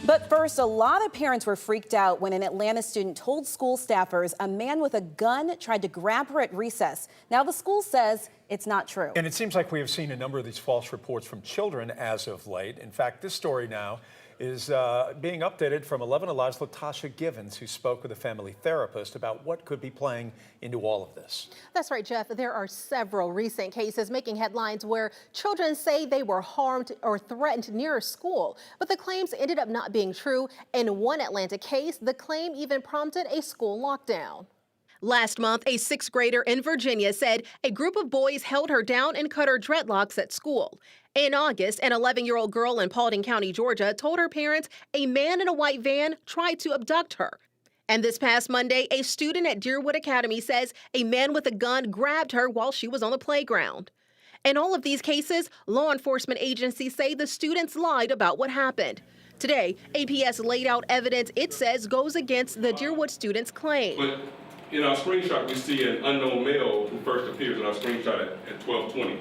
But first, a lot of parents were freaked out when an Atlanta student told school staffers a man with a gun tried to grab her at recess. Now the school says it's not true. And it seems like we have seen a number of these false reports from children as of late. In fact, this story now is being updated from 11 Alive's Latasha Givens, who spoke with a family therapist about what could be playing into all of this. That's right, Jeff. There are several recent cases making headlines where children say they were harmed or threatened near a school, but the claims ended up not being true. In one Atlanta case, the claim even prompted a school lockdown. Last month, a sixth grader in Virginia said a group of boys held her down and cut her dreadlocks at school. In August, an 11-year-old girl in Paulding County, Georgia, told her parents a man in a white van tried to abduct her. And this past Monday, a student at Deerwood Academy says a man with a gun grabbed her while she was on the playground. In all of these cases, law enforcement agencies say the students lied about what happened. Today, APS laid out evidence it says goes against the Deerwood student's claim. But in our screenshot, we see an unknown male who first appears in our screenshot at 12:20.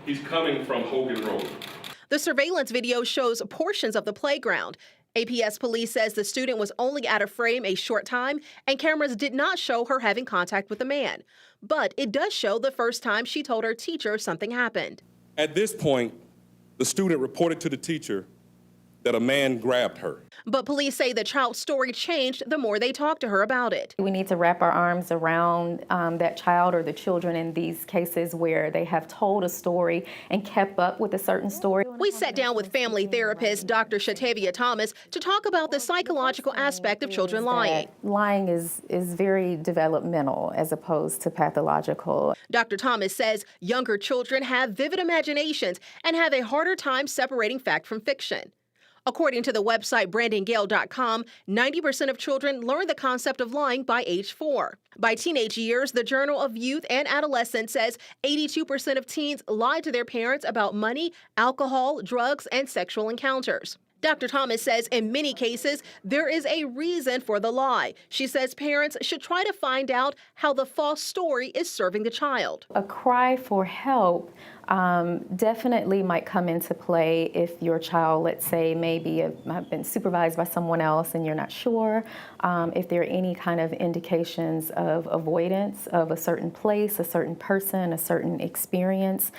He's coming from Hogan Road. The surveillance video shows portions of the playground. APS police says the student was only out of frame a short time, and cameras did not show her having contact with the man. But it does show the first time she told her teacher something happened. At this point, the student reported to the teacher that a man grabbed her. But police say the child's story changed the more they talked to her about it. We need to wrap our arms around that child or the children in these cases where they have told a story and kept up with a certain story. We sat down with family therapist Dr. Shatavia Thomas to talk about the psychological aspect of children lying. Lying is very developmental as opposed to pathological. Dr. Thomas says younger children have vivid imaginations and have a harder time separating fact from fiction. According to the website brandongale.com, 90% of children learn the concept of lying by age 4. By teenage years, the Journal of Youth and Adolescence says 82% of teens lie to their parents about money, alcohol, drugs, and sexual encounters. Dr. Thomas says in many cases, there is a reason for the lie. She says parents should try to find out how the false story is serving the child. A cry for help definitely might come into play if your child, let's say, maybe have been supervised by someone else and you're not sure. If there are any kind of indications of avoidance of a certain place, a certain person, a certain experience.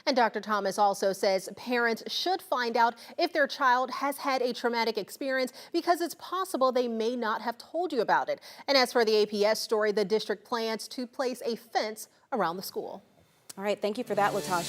And Dr. Thomas also says parents should find out if their child has had a traumatic experience because it's possible they may not have told you about it. And as for the APS story, the district plans to place a fence around the school. All right, thank you for that, Latasha.